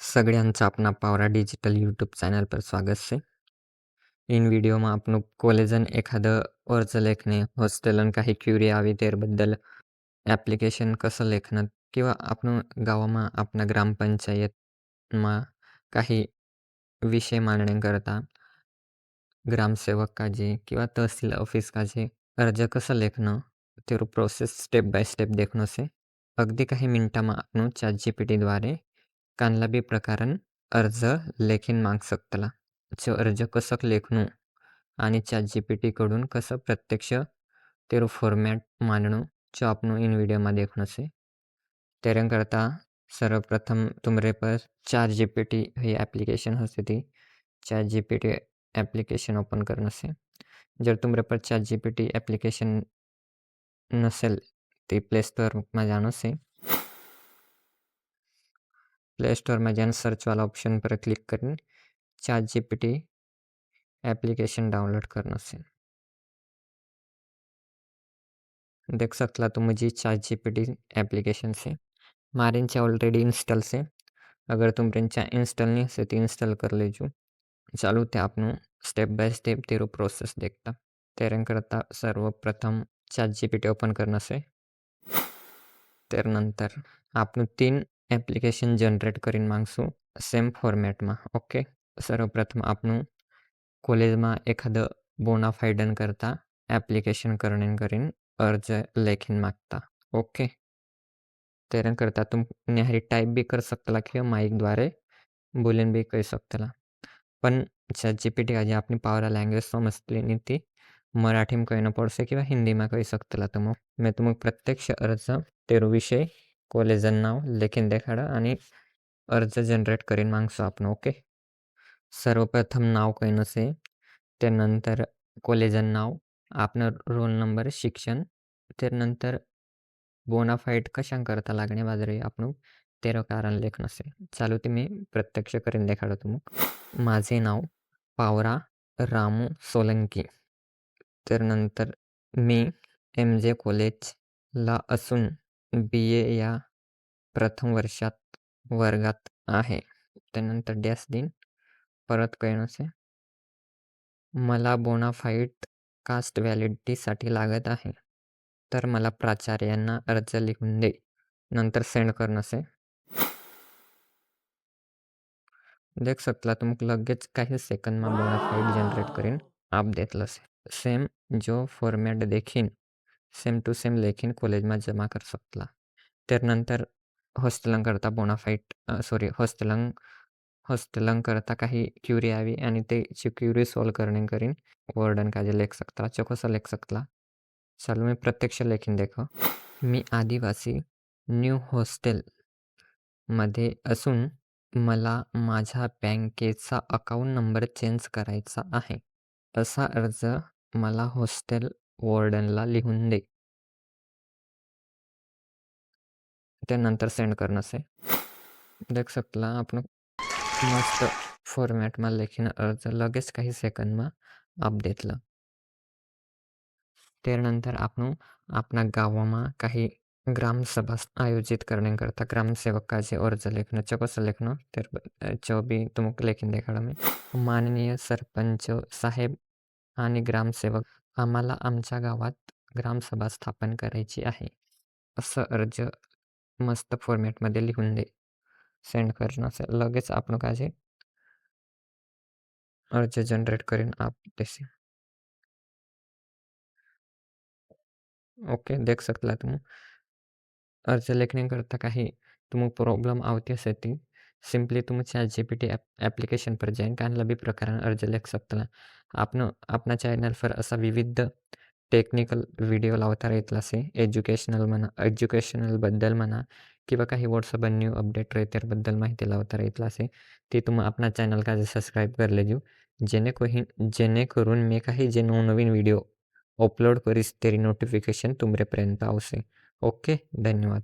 સગળ્યાને આપના Pawara ડિजिटल YouTube channel पर स्वागत છે। इन व्हिडिओમાં આપનું કોલેજન एखादं अर्ज लेखणे, हॉस्टेलन काही क्युरी આવી त्याबद्दल ॲप्लिकेशन कसं लेखणं किंवा आपण गावाમાં આપણા ग्रामपंचायतમાં काही विषय मांडण्याकरता ग्रामसेवक काजे किंवा तहसील ऑफिस काजे अर्ज कसं लेखणं ते प्रोसेस स्टेप बाय स्टेप देखणं से अगदी काही मिनिटाમાં आपण ChatGPTद्वारे कानला बी प्रकारण अर्ज लेखीन माग सकतला। जो अर्ज कसं लेखणं आणि ChatGPT कडून कसं प्रत्यक्ष तेरो फॉर्मॅट मांडणं जो आपण इन व्हिडिओમાં देखणं से। त्याकरता सर्वप्रथम तुमरे पर ChatGPT ही ॲप्लिकेशन हसे ती ChatGPT ॲप्लिकेशन ओपन करणं से। जर तुमरे पर ChatGPT ॲप्लिकेशन नसेल ते प्ले स्टोरमा जाणं से। प्ले स्टोर में जान सर्च वाला ऑप्शन पर क्लिक करें ChatGPT एप्लीकेशन डाउनलोड करना से। देख सकता तुम मुझे ChatGPT एप्लीकेशन से मारिंचा ऑलरेडी इंस्टॉल से। अगर तुम रिंचा इंस्टॉल नहीं से तो इंस्टॉल कर लेजो। चालू ते आपनु स्टेप बाय स्टेप तेरो प्रोसेस देखता। तेरन करता सर्वप्रथम ChatGPT ओपन करना से। त्यानंतर आपनु 3 ॲप्लिकेशन जनरेट करीन मागसू सेम फॉर्मॅट मा। ओके, सर्वप्रथम आपनु कॉलेज मा एखादं बोनाफाइडन करता ॲप्लिकेशन करीन अर्ज लेखीन मागता। ओके, तेरन करता तुम न्यारी टाइप भी कर सकतला किंवा माइक द्वारे बोलेन भी कही सकतला। पण ChatGPT आज आपनी पावरा लँग्वेज समजली नाही ती मराठी में कहना पड़से किंवा हिंदी में कही सकतला। तुम मैं तुमक प्रत्यक्ष अर्ज तेरो विषय कॉलेजन नाव लेखीन देखाडा आणि अर्ज जनरेट करीन मागसो आपण। ओके, सर्वप्रथम नाव कहणं से त्यानंतर कॉलेजन नाव, आपलं रोल नंबर, शिक्षण, त्यानंतर बोनाफाईड कशांकरता लागणे बाजरे आपण तेरो कारण लेखणं से। चालू ते मी प्रत्यक्ष करीन देखाडो तुमक। माझे नाव पावरा रामू सोलंकी। त्यानंतर मी MJ कॉलेजला असून BA या प्रथम वर्षात वर्गात आहे। त्यानंतर डॅश दिन परत कहणं से मला बोनाफाईड कास्ट व्हॅलिडिटीसाठी लागत आहे, तर मला प्राचार्यांना अर्ज लिहून दे। नंतर सेंड करणं से। देख सकला तुम लगेच काही सेकंड में बोनाफाईड जनरेट करीन आप देतलं से। सेम जो फॉर्मॅट देखीन सेम टू सेम लेखीन कॉलेज में जमा कर सकतला। त्यानंतर हॉस्टेलं करता बोनाफाईड हॉस्टेलं करता काही क्युरी आवी आणि ते क्युरी सॉल्व करणे करीन वर्डन काजे लेख सकता। कसं लेख सकता चालू मी प्रत्यक्ष लेखीन देखो। मी आदिवासी न्यू हॉस्टेल मध्ये असून मला माझा बँकेचा अकाउंट नंबर चेंज करायचा आहे, असा अर्ज मला हॉस्टेल वॉर्डनला लिहून दे। त्यानंतर सेंड करणं से। देख सकला आपण मस्त फॉर्मॅट में लेखीन अर्ज लगेच काही सेकंड में आप देतलं। त्यानंतर आपण आपल्या गावाમાં काही ग्रामसभा आयोजित करण्याकरता ग्रामसेवकाचे अर्ज लेखणं कसं लेखणं तर बी तुमक लेखीन देखाडा मी। माननीय सरपंच साहेब आणि ग्रामसेवक, आम्हाला आमच्या गावात ग्रामसभा स्थापन करायची आहे, असं अर्ज मस्त फॉर्मॅट मध्ये लिहून दे। सेंड करणं से लगेच आपण काजे अर्ज जनरेट करीन आप देसी। ओके, देख सकला तुम अर्ज लेखने करता काही तुम प्रॉब्लम आवती असे ती सिंपली तुम ChatGPT ॲप्लिकेशन पर जाईन कानला भी प्रकारण अर्ज लेख सकतला। आपण अपना चॅनल पर असा विविध टेक्निकल व्हिडिओ लावता राहतला से। एज्युकेशनल बद्दल म्हणा किंवा काही व्हॉट्सअप न्यू अपडेट रहे त्याबद्दल माहिती लावता राहतला से। ती तुम अपना चॅनल का सबस्क्राईब कर लेजो जेणेकरून मी काही जे नवनवीन व्हिडिओ अपलोड करीस तेरी नोटिफिकेशन तुमरे पर्यंत आवसे। ओके, धन्यवाद।